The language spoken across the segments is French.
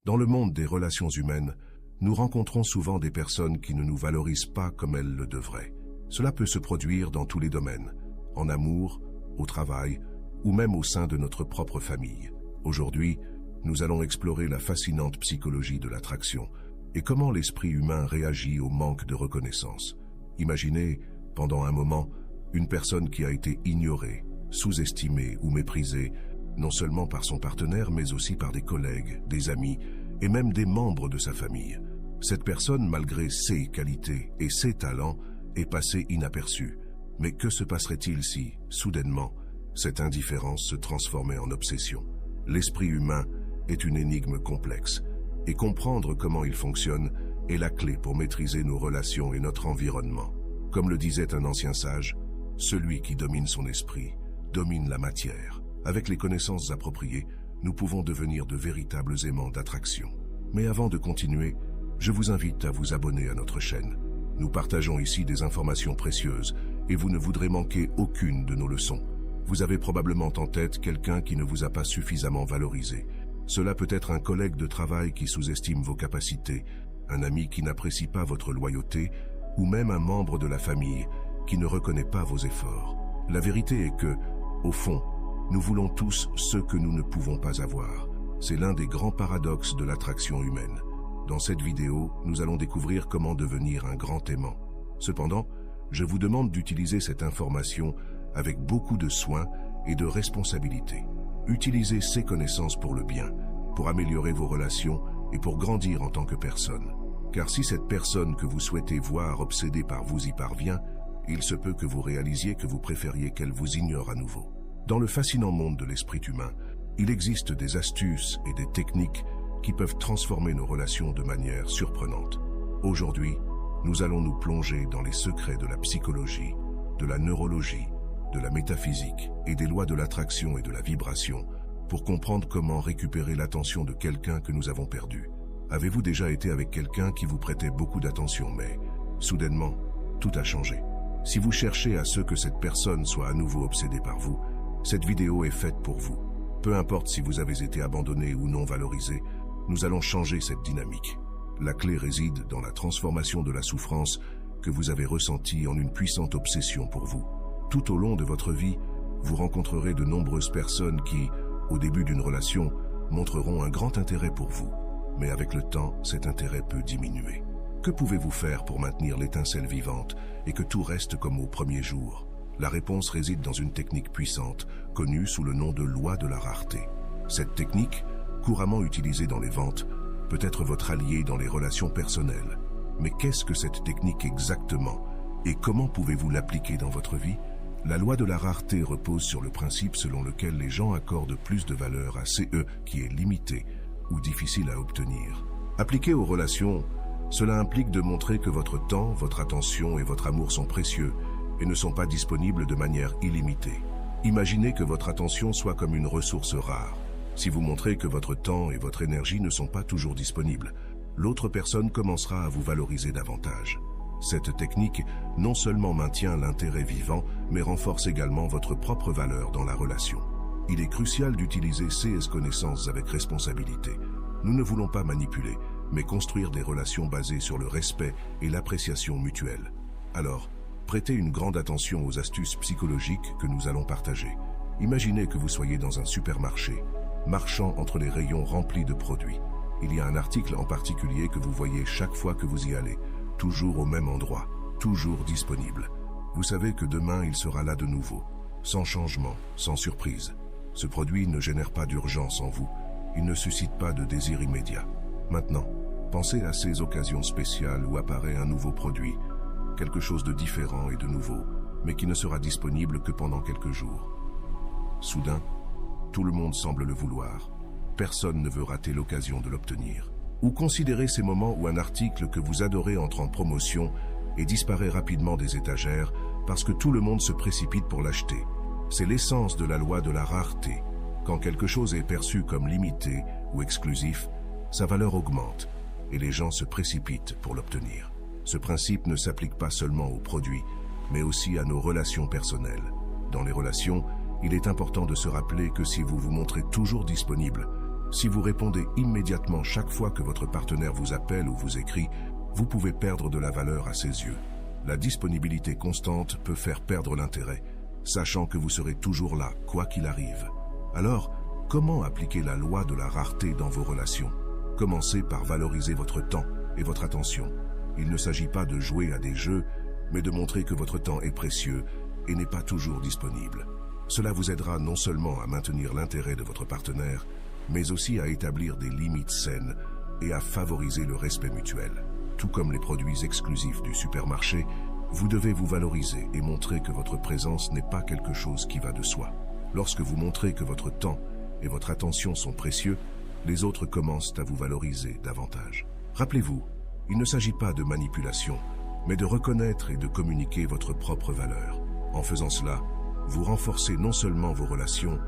Dans le monde des relations humaines, nous rencontrons souvent des personnes qui ne nous valorisent pas comme elles le devraient. Cela peut se produire dans tous les domaines, en amour, au travail ou même au sein de notre propre famille. Aujourd'hui, nous allons explorer la fascinante psychologie de l'attraction et comment l'esprit humain réagit au manque de reconnaissance. Imaginez, pendant un moment, une personne qui a été ignorée, sous-estimée ou méprisée, non seulement par son partenaire, mais aussi par des collègues, des amis et même des membres de sa famille. Cette personne, malgré ses qualités et ses talents, est passée inaperçue. Mais que se passerait-il si, soudainement, cette indifférence se transformait en obsession? L'esprit humain est une énigme complexe, et comprendre comment il fonctionne est la clé pour maîtriser nos relations et notre environnement. Comme le disait un ancien sage, « Celui qui domine son esprit domine la matière ». Avec les connaissances appropriées, nous pouvons devenir de véritables aimants d'attraction. Mais avant de continuer, je vous invite à vous abonner à notre chaîne. Nous partageons ici des informations précieuses et vous ne voudrez manquer aucune de nos leçons. Vous avez probablement en tête quelqu'un qui ne vous a pas suffisamment valorisé. Cela peut être un collègue de travail qui sous-estime vos capacités, un ami qui n'apprécie pas votre loyauté ou même un membre de la famille qui ne reconnaît pas vos efforts. La vérité est que, au fond, nous voulons tous ce que nous ne pouvons pas avoir. C'est l'un des grands paradoxes de l'attraction humaine. Dans cette vidéo, nous allons découvrir comment devenir un grand aimant. Cependant, je vous demande d'utiliser cette information avec beaucoup de soin et de responsabilité. Utilisez ces connaissances pour le bien, pour améliorer vos relations et pour grandir en tant que personne. Car si cette personne que vous souhaitez voir obsédée par vous y parvient, il se peut que vous réalisiez que vous préfériez qu'elle vous ignore à nouveau. Dans le fascinant monde de l'esprit humain, il existe des astuces et des techniques qui peuvent transformer nos relations de manière surprenante. Aujourd'hui, nous allons nous plonger dans les secrets de la psychologie, de la neurologie, de la métaphysique et des lois de l'attraction et de la vibration pour comprendre comment récupérer l'attention de quelqu'un que nous avons perdu. Avez-vous déjà été avec quelqu'un qui vous prêtait beaucoup d'attention, mais soudainement, tout a changé? Si vous cherchez à ce que cette personne soit à nouveau obsédée par vous, cette vidéo est faite pour vous. Peu importe si vous avez été abandonné ou non valorisé, nous allons changer cette dynamique. La clé réside dans la transformation de la souffrance que vous avez ressentie en une puissante obsession pour vous. Tout au long de votre vie, vous rencontrerez de nombreuses personnes qui, au début d'une relation, montreront un grand intérêt pour vous. Mais avec le temps, cet intérêt peut diminuer. Que pouvez-vous faire pour maintenir l'étincelle vivante et que tout reste comme au premier jour? La réponse réside dans une technique puissante, connue sous le nom de loi de la rareté. Cette technique, couramment utilisée dans les ventes, peut être votre allié dans les relations personnelles. Mais qu'est-ce que cette technique exactement? Et comment pouvez-vous l'appliquer dans votre vie? La loi de la rareté repose sur le principe selon lequel les gens accordent plus de valeur à CE qui est limité ou difficile à obtenir. Appliqué aux relations, cela implique de montrer que votre temps, votre attention et votre amour sont précieux et ne sont pas disponibles de manière illimitée. Imaginez que votre attention soit comme une ressource rare. Si vous montrez que votre temps et votre énergie ne sont pas toujours disponibles, l'autre personne commencera à vous valoriser davantage. Cette technique non seulement maintient l'intérêt vivant, mais renforce également votre propre valeur dans la relation. Il est crucial d'utiliser ces connaissances avec responsabilité. Nous ne voulons pas manipuler, mais construire des relations basées sur le respect et l'appréciation mutuelle. Alors, prêtez une grande attention aux astuces psychologiques que nous allons partager. Imaginez que vous soyez dans un supermarché, marchant entre les rayons remplis de produits. Il y a un article en particulier que vous voyez chaque fois que vous y allez, toujours au même endroit, toujours disponible. Vous savez que demain il sera là de nouveau, sans changement, sans surprise. Ce produit ne génère pas d'urgence en vous, il ne suscite pas de désir immédiat. Maintenant, pensez à ces occasions spéciales où apparaît un nouveau produit, quelque chose de différent et de nouveau, mais qui ne sera disponible que pendant quelques jours. Soudain, tout le monde semble le vouloir. Personne ne veut rater l'occasion de l'obtenir. Ou considérez ces moments où un article que vous adorez entre en promotion et disparaît rapidement des étagères parce que tout le monde se précipite pour l'acheter. C'est l'essence de la loi de la rareté. Quand quelque chose est perçu comme limité ou exclusif, sa valeur augmente et les gens se précipitent pour l'obtenir. Ce principe ne s'applique pas seulement aux produits, mais aussi à nos relations personnelles. Dans les relations, il est important de se rappeler que si vous vous montrez toujours disponible, Si vous répondez immédiatement chaque fois que votre partenaire vous appelle ou vous écrit, vous pouvez perdre de la valeur à ses yeux. La disponibilité constante peut faire perdre l'intérêt, sachant que vous serez toujours là, quoi qu'il arrive. Alors, comment appliquer la loi de la rareté dans vos relations? Commencez par valoriser votre temps et votre attention. Il ne s'agit pas de jouer à des jeux, mais de montrer que votre temps est précieux et n'est pas toujours disponible. Cela vous aidera non seulement à maintenir l'intérêt de votre partenaire, mais aussi à établir des limites saines et à favoriser le respect mutuel. Tout comme les produits exclusifs du supermarché, vous devez vous valoriser et montrer que votre présence n'est pas quelque chose qui va de soi. Lorsque vous montrez que votre temps et votre attention sont précieux, les autres commencent à vous valoriser davantage. Rappelez-vous, il ne s'agit pas de manipulation, mais de reconnaître et de communiquer votre propre valeur. En faisant cela, vous renforcez non seulement vos relations,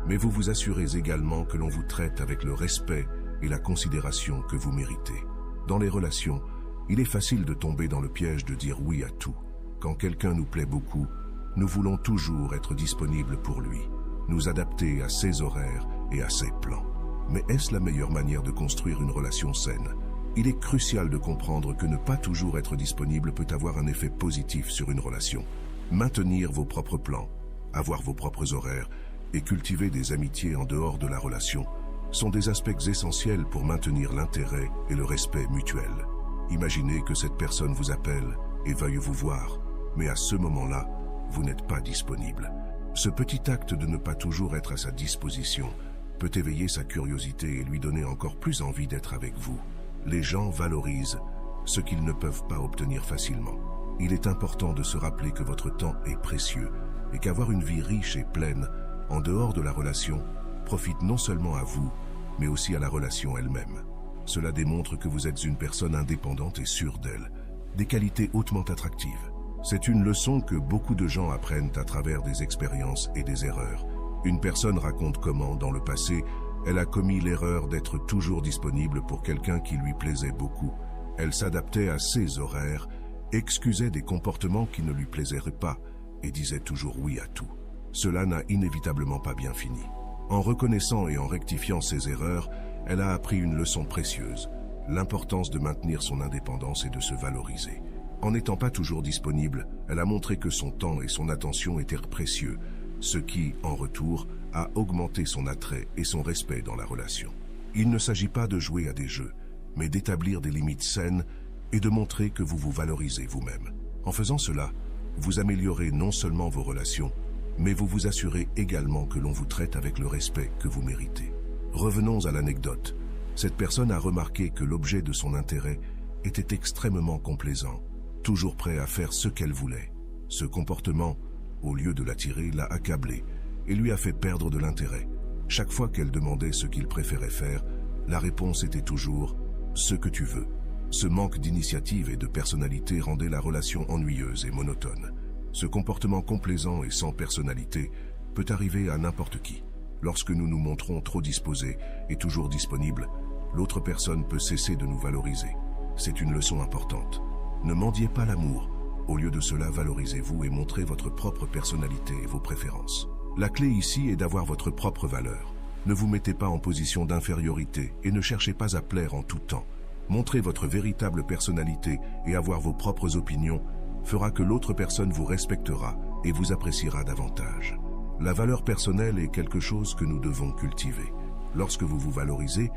mais vous vous assurez également que l'on vous traite avec le respect et la considération que vous méritez. Dans les relations, il est facile de tomber dans le piège de dire oui à tout. Quand quelqu'un nous plaît beaucoup, nous voulons toujours être disponibles pour lui, nous adapter à ses horaires et à ses plans. Mais est-ce la meilleure manière de construire une relation saine? Il est crucial de comprendre que ne pas toujours être disponible peut avoir un effet positif sur une relation. Maintenir vos propres plans, avoir vos propres horaires et cultiver des amitiés en dehors de la relation sont des aspects essentiels pour maintenir l'intérêt et le respect mutuel. Imaginez que cette personne vous appelle et veuille vous voir, mais à ce moment-là, vous n'êtes pas disponible. Ce petit acte de ne pas toujours être à sa disposition peut éveiller sa curiosité et lui donner encore plus envie d'être avec vous. Les gens valorisent ce qu'ils ne peuvent pas obtenir facilement. Il est important de se rappeler que votre temps est précieux et qu'avoir une vie riche et pleine en dehors de la relation profite non seulement à vous, mais aussi à la relation elle-même. Cela démontre que vous êtes une personne indépendante et sûre d'elle, des qualités hautement attractives. C'est une leçon que beaucoup de gens apprennent à travers des expériences et des erreurs. Une personne raconte comment, dans le passé, elle a commis l'erreur d'être toujours disponible pour quelqu'un qui lui plaisait beaucoup. Elle s'adaptait à ses horaires, excusait des comportements qui ne lui plaisaient pas et disait toujours oui à tout. Cela n'a inévitablement pas bien fini. En reconnaissant et en rectifiant ses erreurs, elle a appris une leçon précieuse, l'importance de maintenir son indépendance et de se valoriser. En n'étant pas toujours disponible, elle a montré que son temps et son attention étaient précieux, ce qui, en retour, a augmenté son attrait et son respect dans la relation. Il ne s'agit pas de jouer à des jeux, mais d'établir des limites saines et de montrer que vous vous valorisez vous-même. En faisant cela, vous améliorez non seulement vos relations, mais vous vous assurez également que l'on vous traite avec le respect que vous méritez. Revenons à l'anecdote. Cette personne a remarqué que l'objet de son intérêt était extrêmement complaisant, toujours prêt à faire ce qu'elle voulait. Ce comportement, au lieu de l'attirer, l'a accablé et lui a fait perdre de l'intérêt. Chaque fois qu'elle demandait ce qu'il préférait faire, la réponse était toujours « ce que tu veux ». Ce manque d'initiative et de personnalité rendait la relation ennuyeuse et monotone. Ce comportement complaisant et sans personnalité peut arriver à n'importe qui. Lorsque nous nous montrons trop disposés et toujours disponibles, l'autre personne peut cesser de nous valoriser. C'est une leçon importante. Ne mendiez pas l'amour. Au lieu de cela, valorisez-vous et montrez votre propre personnalité et vos préférences. La clé ici est d'avoir votre propre valeur. Ne vous mettez pas en position d'infériorité et ne cherchez pas à plaire en tout temps. Montrer votre véritable personnalité et avoir vos propres opinions fera que l'autre personne vous respectera et vous appréciera davantage. La valeur personnelle est quelque chose que nous devons cultiver. Lorsque vous vous valorisez,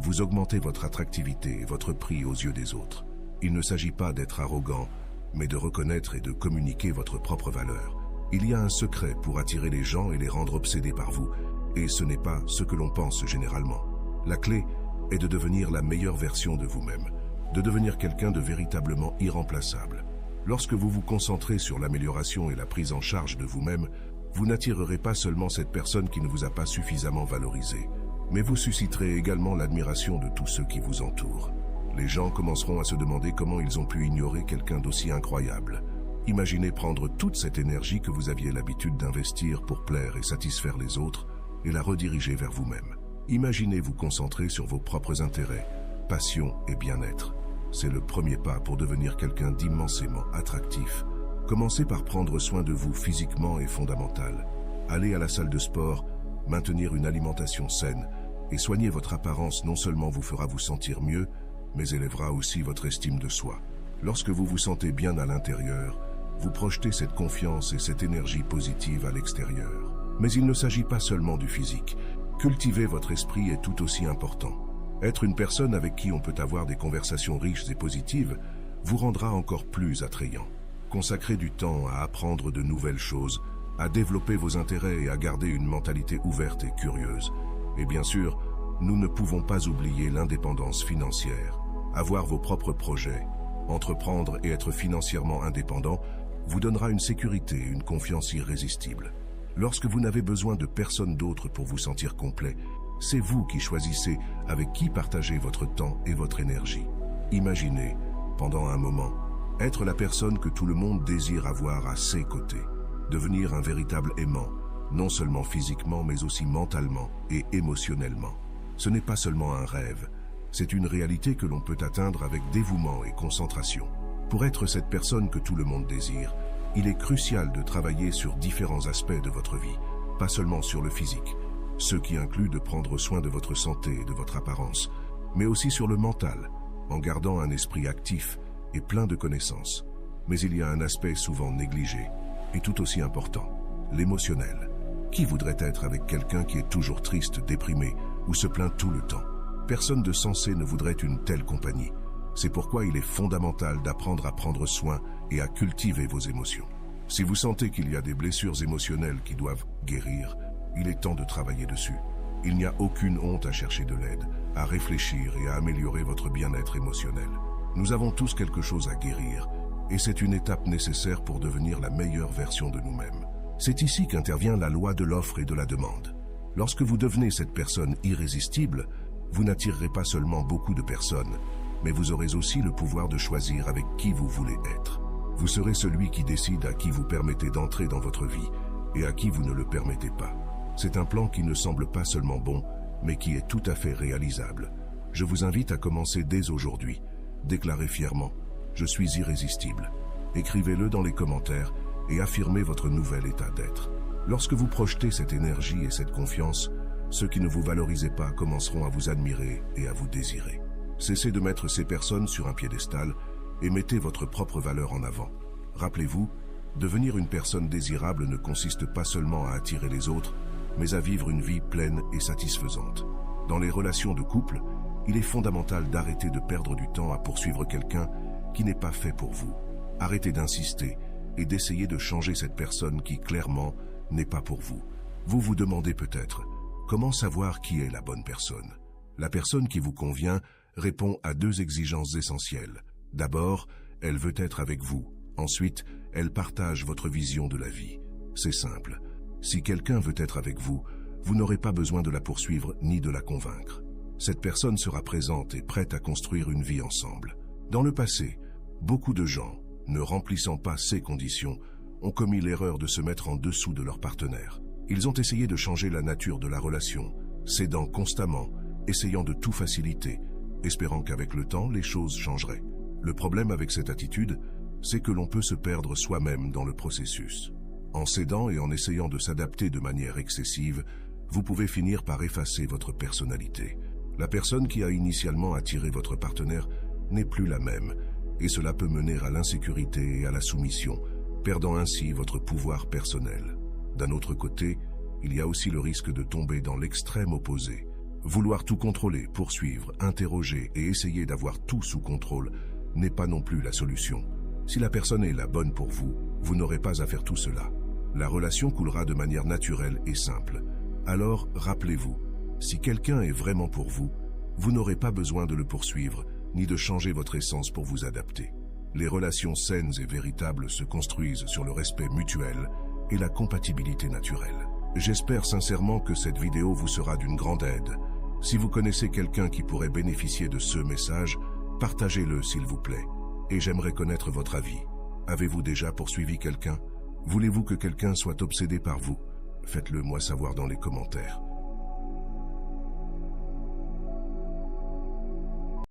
vous augmentez votre attractivité et votre prix aux yeux des autres. Il ne s'agit pas d'être arrogant, mais de reconnaître et de communiquer votre propre valeur. Il y a un secret pour attirer les gens et les rendre obsédés par vous, et ce n'est pas ce que l'on pense généralement. La clé est de devenir la meilleure version de vous-même, de devenir quelqu'un de véritablement irremplaçable. Lorsque vous vous concentrez sur l'amélioration et la prise en charge de vous-même, vous n'attirerez pas seulement cette personne qui ne vous a pas suffisamment valorisé, mais vous susciterez également l'admiration de tous ceux qui vous entourent. Les gens commenceront à se demander comment ils ont pu ignorer quelqu'un d'aussi incroyable. Imaginez prendre toute cette énergie que vous aviez l'habitude d'investir pour plaire et satisfaire les autres et la rediriger vers vous-même. Imaginez vous concentrer sur vos propres intérêts, passions et bien-être. C'est le premier pas pour devenir quelqu'un d'immensément attractif. Commencez par prendre soin de vous physiquement est fondamental. Aller à la salle de sport, maintenir une alimentation saine Et soigner votre apparence non seulement vous fera vous sentir mieux, mais élèvera aussi votre estime de soi. Lorsque vous vous sentez bien à l'intérieur, vous projetez cette confiance et cette énergie positive à l'extérieur. Mais il ne s'agit pas seulement du physique. Cultiver votre esprit est tout aussi important. Être une personne avec qui on peut avoir des conversations riches et positives vous rendra encore plus attrayant. Consacrez du temps à apprendre de nouvelles choses, à développer vos intérêts et à garder une mentalité ouverte et curieuse. Et bien sûr, nous ne pouvons pas oublier l'indépendance financière. Avoir vos propres projets, entreprendre et être financièrement indépendant vous donnera une sécurité et une confiance irrésistible. Lorsque vous n'avez besoin de personne d'autre pour vous sentir complet, c'est vous qui choisissez avec qui partager votre temps et votre énergie. Imaginez, pendant un moment, être la personne que tout le monde désire avoir à ses côtés. Devenir un véritable aimant, non seulement physiquement mais aussi mentalement et émotionnellement. Ce n'est pas seulement un rêve, c'est une réalité que l'on peut atteindre avec dévouement et concentration. Pour être cette personne que tout le monde désire, il est crucial de travailler sur différents aspects de votre vie, pas seulement sur le physique, ce qui inclut de prendre soin de votre santé et de votre apparence, mais aussi sur le mental, en gardant un esprit actif et plein de connaissances. Mais il y a un aspect souvent négligé, et tout aussi important, l'émotionnel. Qui voudrait être avec quelqu'un qui est toujours triste, déprimé ou se plaint tout le temps? Personne de sensé ne voudrait une telle compagnie. C'est pourquoi il est fondamental d'apprendre à prendre soin et à cultiver vos émotions. Si vous sentez qu'il y a des blessures émotionnelles qui doivent guérir, il est temps de travailler dessus. Il n'y a aucune honte à chercher de l'aide, à réfléchir et à améliorer votre bien-être émotionnel. Nous avons tous quelque chose à guérir, et c'est une étape nécessaire pour devenir la meilleure version de nous-mêmes. C'est ici qu'intervient la loi de l'offre et de la demande. Lorsque vous devenez cette personne irrésistible, vous n'attirerez pas seulement beaucoup de personnes, mais vous aurez aussi le pouvoir de choisir avec qui vous voulez être. Vous serez celui qui décide à qui vous permettez d'entrer dans votre vie et à qui vous ne le permettez pas. C'est un plan qui ne semble pas seulement bon, mais qui est tout à fait réalisable. Je vous invite à commencer dès aujourd'hui. Déclarez fièrement « Je suis irrésistible ». Écrivez-le dans les commentaires et affirmez votre nouvel état d'être. Lorsque vous projetez cette énergie et cette confiance, ceux qui ne vous valorisaient pas commenceront à vous admirer et à vous désirer. Cessez de mettre ces personnes sur un piédestal et mettez votre propre valeur en avant. Rappelez-vous, devenir une personne désirable ne consiste pas seulement à attirer les autres, mais à vivre une vie pleine et satisfaisante. Dans les relations de couple, il est fondamental d'arrêter de perdre du temps à poursuivre quelqu'un qui n'est pas fait pour vous. Arrêtez d'insister et d'essayer de changer cette personne qui, clairement, n'est pas pour vous. Vous vous demandez peut-être, comment savoir qui est la bonne personne? La personne qui vous convient répond à deux exigences essentielles. D'abord, elle veut être avec vous. Ensuite, elle partage votre vision de la vie. C'est simple. Si quelqu'un veut être avec vous, vous n'aurez pas besoin de la poursuivre ni de la convaincre. Cette personne sera présente et prête à construire une vie ensemble. Dans le passé, beaucoup de gens, ne remplissant pas ces conditions, ont commis l'erreur de se mettre en dessous de leur partenaire. Ils ont essayé de changer la nature de la relation, cédant constamment, essayant de tout faciliter, espérant qu'avec le temps, les choses changeraient. Le problème avec cette attitude, c'est que l'on peut se perdre soi-même dans le processus. En cédant et en essayant de s'adapter de manière excessive, vous pouvez finir par effacer votre personnalité. La personne qui a initialement attiré votre partenaire n'est plus la même, et cela peut mener à l'insécurité et à la soumission, perdant ainsi votre pouvoir personnel. D'un autre côté, il y a aussi le risque de tomber dans l'extrême opposé. Vouloir tout contrôler, poursuivre, interroger et essayer d'avoir tout sous contrôle n'est pas non plus la solution. Si la personne est la bonne pour vous, vous n'aurez pas à faire tout cela. La relation coulera de manière naturelle et simple. Alors, rappelez-vous, si quelqu'un est vraiment pour vous, vous n'aurez pas besoin de le poursuivre, ni de changer votre essence pour vous adapter. Les relations saines et véritables se construisent sur le respect mutuel et la compatibilité naturelle. J'espère sincèrement que cette vidéo vous sera d'une grande aide. Si vous connaissez quelqu'un qui pourrait bénéficier de ce message, partagez-le s'il vous plaît. Et j'aimerais connaître votre avis. Avez-vous déjà poursuivi quelqu'un? Voulez-vous que quelqu'un soit obsédé par vous? Faites-le moi savoir dans les commentaires.